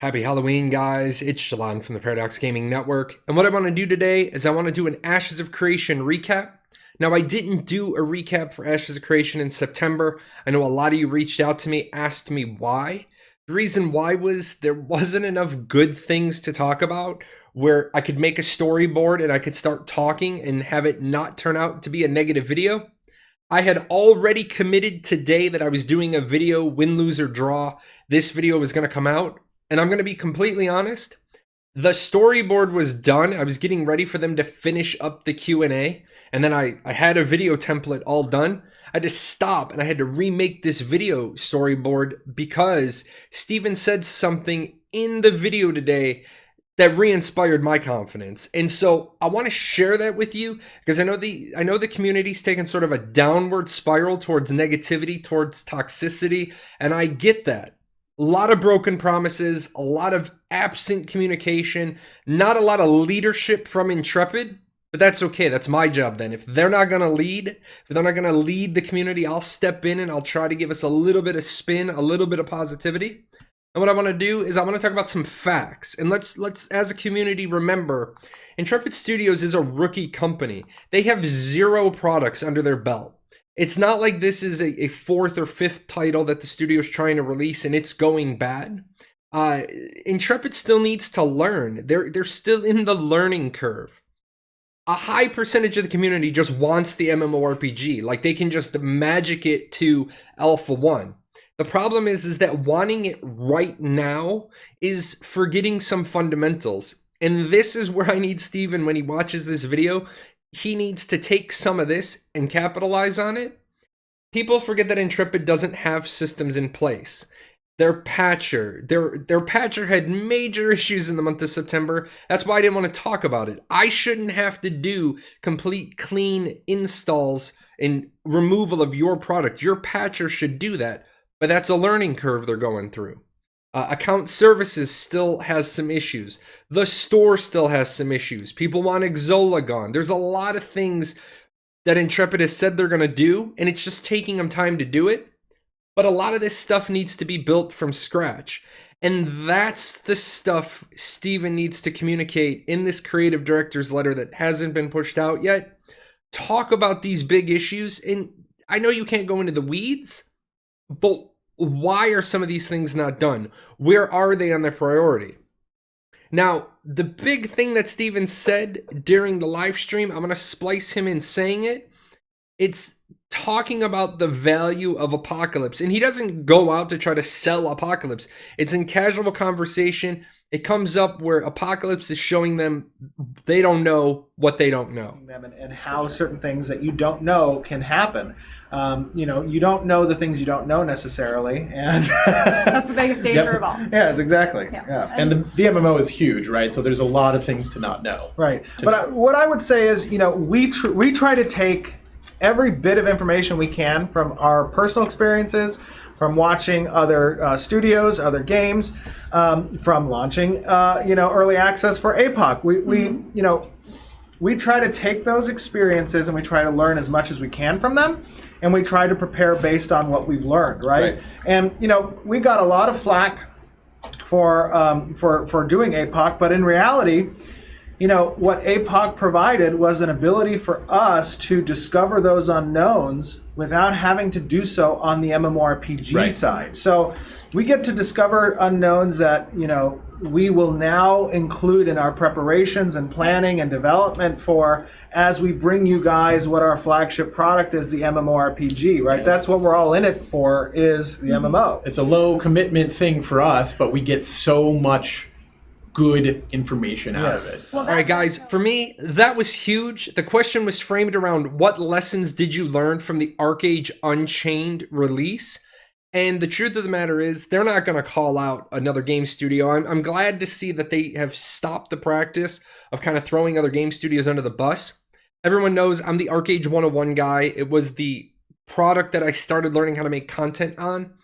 Happy Halloween, guys. It's Jahlon from the Paradox Gaming Network. And what I want to do today is I want to do an Ashes of Creation recap. Now, I didn't do a recap for Ashes of Creation in September. I know a lot of you reached out to me, asked me why. The reason why was there wasn't enough good things to talk about where I could make a storyboard and I could start talking and have it not turn out to be a negative video. I had already committed today that I was doing a video, win, lose, or draw. This video was going to come out. And I'm going to be completely honest, the storyboard was done. I was getting ready for them to finish up the Q&A. And then I had a video template all done. I had to stop and I had to remake this video storyboard because Steven said something in the video today that re-inspired my confidence. And so I want to share that with you because I know the community's taken sort of a downward spiral towards negativity, towards toxicity, and I get that. A lot of broken promises, a lot of absent communication, not a lot of leadership from Intrepid, but that's okay. That's my job then. If they're not going to lead, if they're not going to lead the community, I'll step in and I'll try to give us a little bit of spin, a little bit of positivity. And what I want to do is I want to talk about some facts. And let's as a community remember, Intrepid Studios is a rookie company. They have 0 products under their belt. It's not like this is a 4th or 5th title that the studio is trying to release and it's going bad. Intrepid still needs to learn. They're still in the learning curve. A high percentage of the community just wants the MMORPG. Like they can just magic it to Alpha 1. The problem is that wanting it right now is forgetting some fundamentals. And this is where I need Steven when he watches this video. He needs to take some of this and capitalize on it. People forget that Intrepid doesn't have systems in place. Their patcher had major issues in the month of September. That's why I didn't want to talk about it. I shouldn't have to do complete clean installs and removal of your product. Your patcher should do that, but that's a learning curve they're going through. Account services still has some issues. The store still has some issues. People want Exola gone. There's a lot of things that Intrepid has said they're going to do, and it's just taking them time to do it. But a lot of this stuff needs to be built from scratch. And that's the stuff Steven needs to communicate in this creative director's letter that hasn't been pushed out yet. Talk about these big issues. And I know you can't go into the weeds, but why are some of these things not done? Where are they on their priority? Now, the big thing that Steven said during the live stream, I'm going to splice him in saying it. It's talking about the value of Apocalypse. And he doesn't go out to try to sell Apocalypse. It's in casual conversation. It comes up where Apocalypse is showing them they don't know what they don't know. And how certain things that you don't know can happen. You don't know the things you don't know necessarily. And that's the biggest danger of all. Yes, exactly. Yeah. And the MMO is huge, right? So there's a lot of things to not know. Right. But what I would say is, we try to take every bit of information we can from our personal experiences, from watching other studios, other games, from launching, early access for APOC. We try to take those experiences and we try to learn as much as we can from them, and we try to prepare based on what we've learned, right? And we got a lot of flack for doing APOC, but in reality, what APOC provided was an ability for us to discover those unknowns without having to do so on the MMORPG side. So we get to discover unknowns that, we will now include in our preparations and planning and development for as we bring you guys what our flagship product is, the MMORPG, right? Yeah. That's what we're all in it for, is the MMO. It's a low commitment thing for us, but we get so much good information out of it. Well, all right, guys, for me, that was huge. The question was framed around what lessons did you learn from the ArcAge Unchained release? And the truth of the matter is they're not going to call out another game studio. I'm glad to see that they have stopped the practice of kind of throwing other game studios under the bus. Everyone knows I'm the ArcAge 101 guy. It was the product that I started learning how to make content on.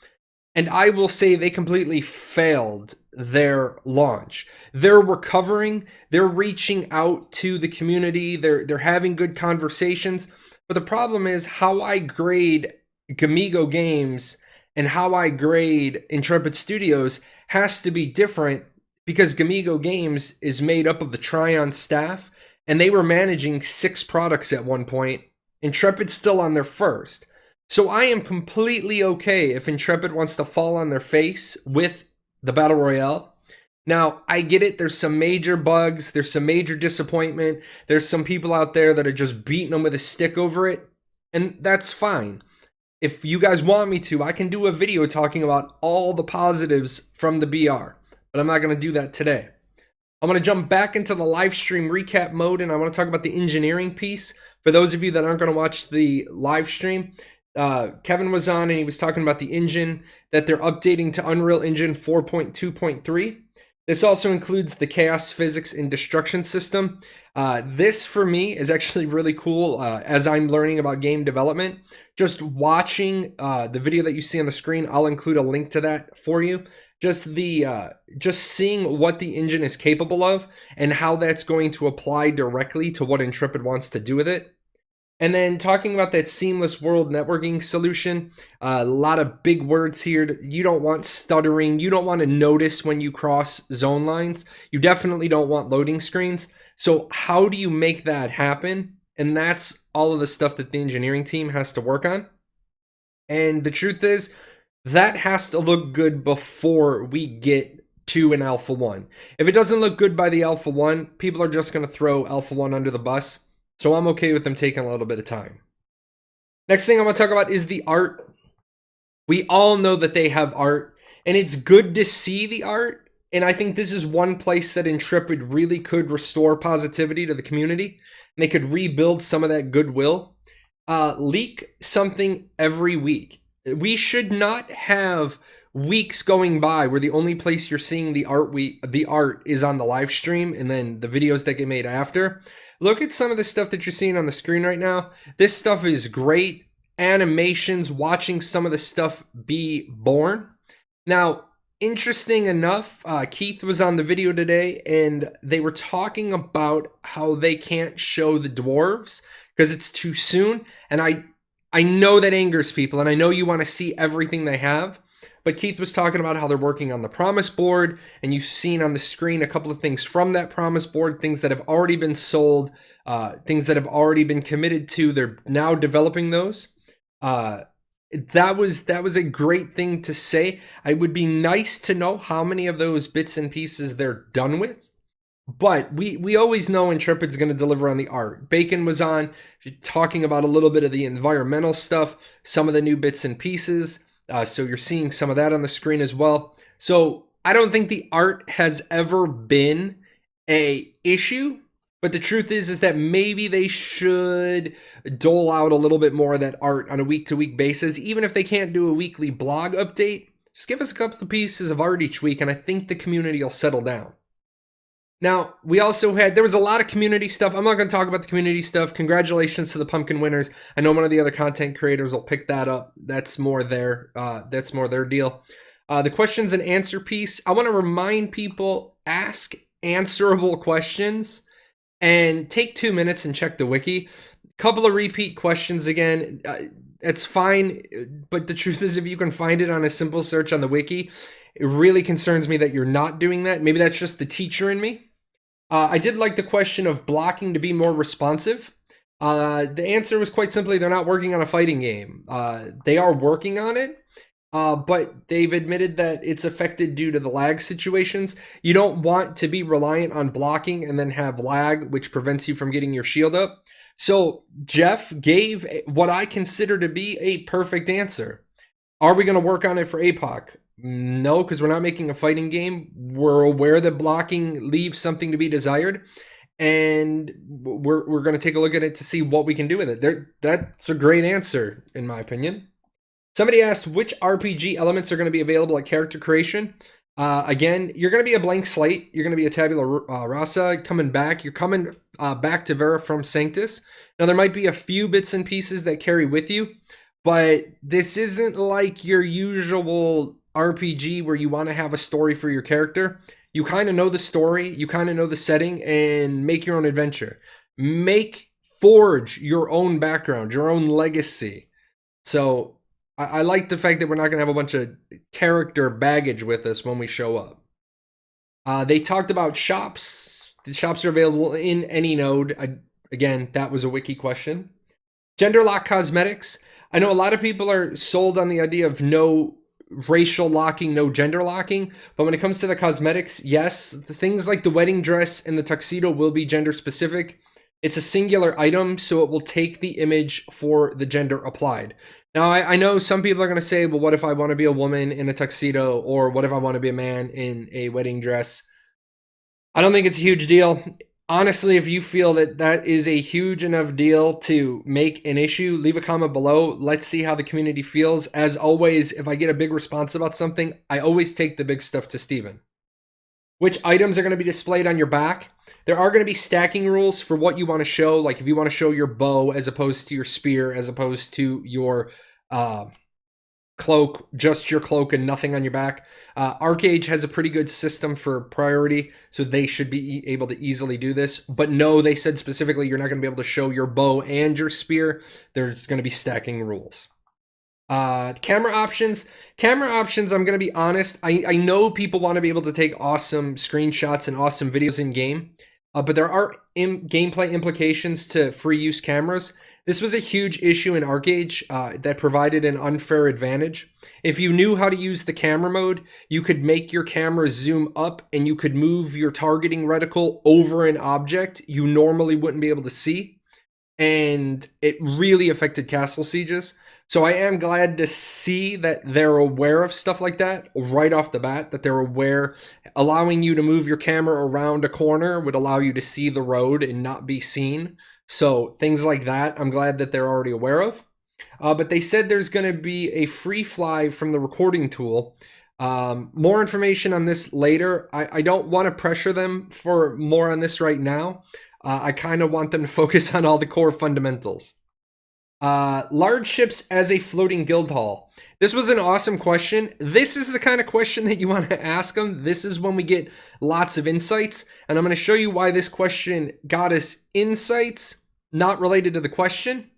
And I will say they completely failed their launch. They're recovering. They're reaching out to the community. They're having good conversations. But the problem is how I grade Gamigo Games and how I grade Intrepid Studios has to be different because Gamigo Games is made up of the Tryon staff, and they were managing 6 products at one point. Intrepid's still on their first. So I am completely okay if Intrepid wants to fall on their face with the Battle Royale. Now, I get it. There's some major bugs. There's some major disappointment. There's some people out there that are just beating them with a stick over it. And that's fine. If you guys want me to, I can do a video talking about all the positives from the BR. But I'm not going to do that today. I'm going to jump back into the live stream recap mode, and I want to talk about the engineering piece. For those of you that aren't going to watch the live stream, Kevin was on and he was talking about the engine that they're updating to Unreal Engine 4.2.3. This also includes the chaos physics and destruction system. This for me is actually really cool as I'm learning about game development. Just watching the video that you see on the screen, I'll include a link to that for you. Just seeing what the engine is capable of and how that's going to apply directly to what Intrepid wants to do with it. And then talking about that seamless world networking solution, a lot of big words here. You don't want stuttering. You don't want to notice when you cross zone lines. You definitely don't want loading screens. So how do you make that happen? And that's all of the stuff that the engineering team has to work on. And the truth is, that has to look good before we get to an Alpha 1. If it doesn't look good by the Alpha 1, people are just going to throw Alpha 1 under the bus. So I'm okay with them taking a little bit of time. Next thing I want to talk about is the art. We all know that they have art, and it's good to see the art. And I think this is one place that Intrepid really could restore positivity to the community. And they could rebuild some of that goodwill. Leak something every week. We should not have weeks going by where the only place you're seeing the art is on the live stream and then the videos that get made after. Look at some of the stuff that you're seeing on the screen right now. This stuff is great. Animations, watching some of the stuff be born. Now, interesting enough, Keith was on the video today and they were talking about how they can't show the dwarves because it's too soon. And I know that angers people, and I know you want to see everything they have. But Keith was talking about how they're working on the promise board, and you've seen on the screen a couple of things from that promise board, things that have already been sold, things that have already been committed to. They're now developing those. That was a great thing to say. It would be nice to know how many of those bits and pieces they're done with. But we always know Intrepid's going to deliver on the art. Bacon was on talking about a little bit of the environmental stuff, some of the new bits and pieces. So you're seeing some of that on the screen as well. So I don't think the art has ever been a issue, but the truth is that maybe they should dole out a little bit more of that art on a week-to-week basis. Even if they can't do a weekly blog update, just give us a couple of pieces of art each week, and I think the community will settle down. Now, we also there was a lot of community stuff. I'm not going to talk about the community stuff. Congratulations to the pumpkin winners. I know one of the other content creators will pick that up. That's more their deal. The questions and answer piece. I want to remind people, ask answerable questions and take 2 minutes and check the wiki. Couple of repeat questions again. It's fine, but the truth is if you can find it on a simple search on the wiki, it really concerns me that you're not doing that. Maybe that's just the teacher in me. I did like the question of blocking to be more responsive. The answer was quite simply they're not working on a fighting game. They are working on it, but they've admitted that it's affected due to the lag situations. You don't want to be reliant on blocking and then have lag, which prevents you from getting your shield up. So Jeff gave what I consider to be a perfect answer. Are we going to work on it for APOC? No, because we're not making a fighting game. We're aware that blocking leaves something to be desired, and we're going to take a look at it to see what we can do with it. That's a great answer, in my opinion. Somebody asked which RPG elements are going to be available at character creation. Again, you're going to be a blank slate. You're going to be a tabula rasa coming back. You're coming back to Vera from Sanctus. Now, there might be a few bits and pieces that carry with you, but this isn't like your usual RPG where you want to have a story for your character. You kind of know the story, you kind of know the setting, and make your own adventure. Forge your own background, your own legacy. So I like the fact that we're not going to have a bunch of character baggage with us when we show up. They talked about shops. The shops are available in any node. Again, that was a wiki question. Gender lock cosmetics. I know a lot of people are sold on the idea of no racial locking, no gender locking. But when it comes to the cosmetics, yes, the things like the wedding dress and the tuxedo will be gender specific. It's a singular item, so it will take the image for the gender applied. Now, I know some people are going to say, well, what if I want to be a woman in a tuxedo? Or what if I want to be a man in a wedding dress? I don't think it's a huge deal. Honestly, if you feel that that is a huge enough deal to make an issue, leave a comment below. Let's see how the community feels. As always, if I get a big response about something, I always take the big stuff to Steven. Which items are going to be displayed on your back? There are going to be stacking rules for what you want to show. Like if you want to show your bow as opposed to your spear, as opposed to your cloak, just your cloak and nothing on your back. Arcage has a pretty good system for priority, so they should be able to easily do this. But no, they said specifically you're not going to be able to show your bow and your spear. There's going to be stacking rules. Camera options. I'm going to be honest. I know people want to be able to take awesome screenshots and awesome videos in game, but there are gameplay implications to free use cameras. This was a huge issue in Arcage that provided an unfair advantage. If you knew how to use the camera mode, you could make your camera zoom up and you could move your targeting reticle over an object you normally wouldn't be able to see. And it really affected castle sieges. So I am glad to see that they're aware of stuff like that right off the bat, that they're aware. Allowing you to move your camera around a corner would allow you to see the road and not be seen. So things like that, I'm glad that they're already aware of. But they said there's going to be a free fly from the recording tool. More information on this later. I don't want to pressure them for more on this right now. I kind of want them to focus on all the core fundamentals. Large ships as a floating guild hall. This was an awesome question. This is the kind of question that you want to ask them. This is when we get lots of insights. And I'm going to show you why this question got us insights, not related to the question.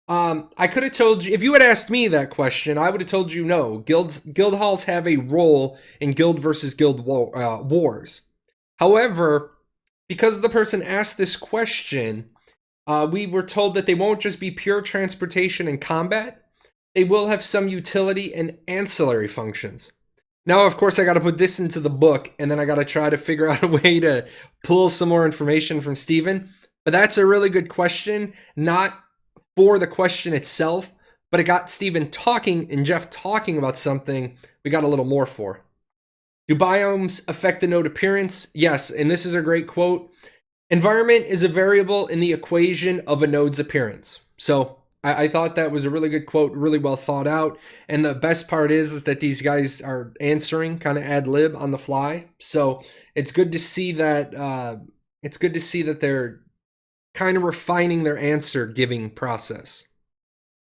I could have told you, if you had asked me that question, I would have told you no. Guild halls have a role in guild versus guild wars. However, because the person asked this question, we were told that they won't just be pure transportation and combat. They will have some utility and ancillary functions. Now, of course, I got to put this into the book, and then I got to try to figure out a way to pull some more information from Steven. But that's a really good question, not for the question itself, but it got Steven talking and Jeff talking about something we got a little more for. Do biomes affect the node appearance? Yes, and this is a great quote. Environment is a variable in the equation of a node's appearance. So I thought that was a really good quote, really well thought out. And the best part is that these guys are answering kind of ad lib on the fly. So it's good to see that. They're kind of refining their answer giving process.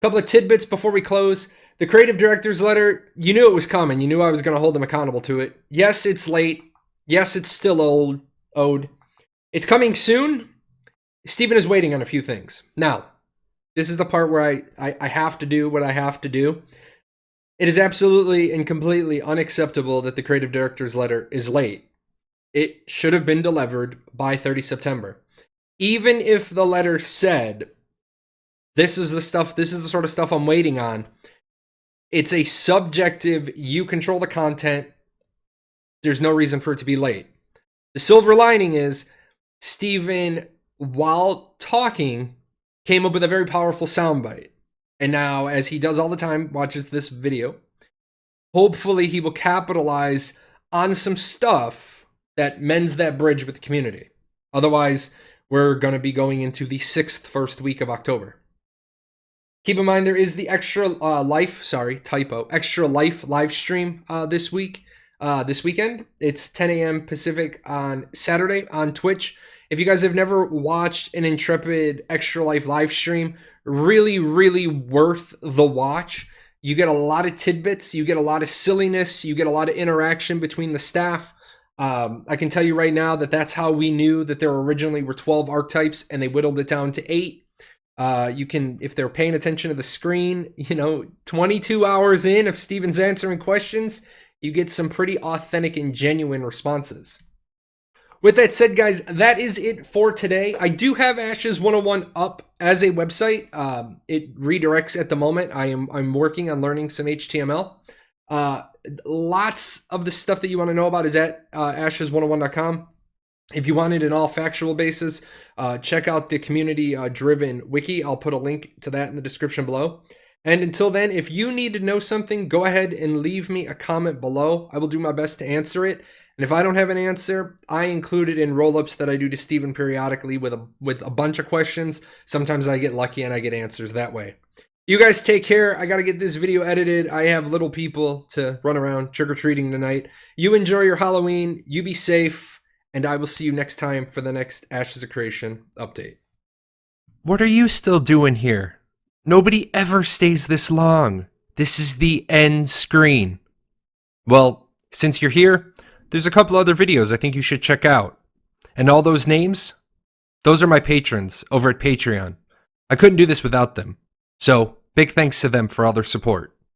A couple of tidbits before we close. The creative director's letter, you knew it was coming. You knew I was going to hold them accountable to it. Yes, it's late. Yes, it's still owed. It's coming soon. Steven is waiting on a few things. Now, this is the part where I have to do what I have to do. It is absolutely and completely unacceptable that the creative director's letter is late. It should have been delivered by 30 September. Even if the letter said, this is the sort of stuff I'm waiting on, it's a subjective, you control the content, there's no reason for it to be late. The silver lining is, Steven, while talking, came up with a very powerful soundbite. And now, as he does all the time, watches this video, hopefully he will capitalize on some stuff that mends that bridge with the community. Otherwise, we're going to be going into the first week of October. Keep in mind, there is the Extra Life live stream this weekend. It's 10 a.m. Pacific on Saturday on Twitch. If you guys have never watched an Intrepid Extra Life live stream, really, really worth the watch. You get a lot of tidbits, you get a lot of silliness, you get a lot of interaction between the staff. I can tell you right now that that's how we knew that there originally were 12 archetypes and they whittled it down to 8. You can, if they're paying attention to the screen, 22 hours in, if Steven's answering questions, you get some pretty authentic and genuine responses. With that said, guys, that is it for today. I do have Ashes 101 up as a website. It redirects at the moment. I'm working on learning some HTML. Lots of the stuff that you want to know about is at ashes101.com. If you want it in all factual basis, check out the community-driven wiki. I'll put a link to that in the description below. And until then, if you need to know something, go ahead and leave me a comment below. I will do my best to answer it. And if I don't have an answer, I include it in roll-ups that I do to Steven periodically with a bunch of questions. Sometimes I get lucky and I get answers that way. You guys take care. I got to get this video edited. I have little people to run around trick-or-treating tonight. You enjoy your Halloween. You be safe. And I will see you next time for the next Ashes of Creation update. What are you still doing here? Nobody ever stays this long. This is the end screen. Well, since you're here, there's a couple other videos I think you should check out. And all those names? Those are my patrons over at Patreon. I couldn't do this without them. So, big thanks to them for all their support.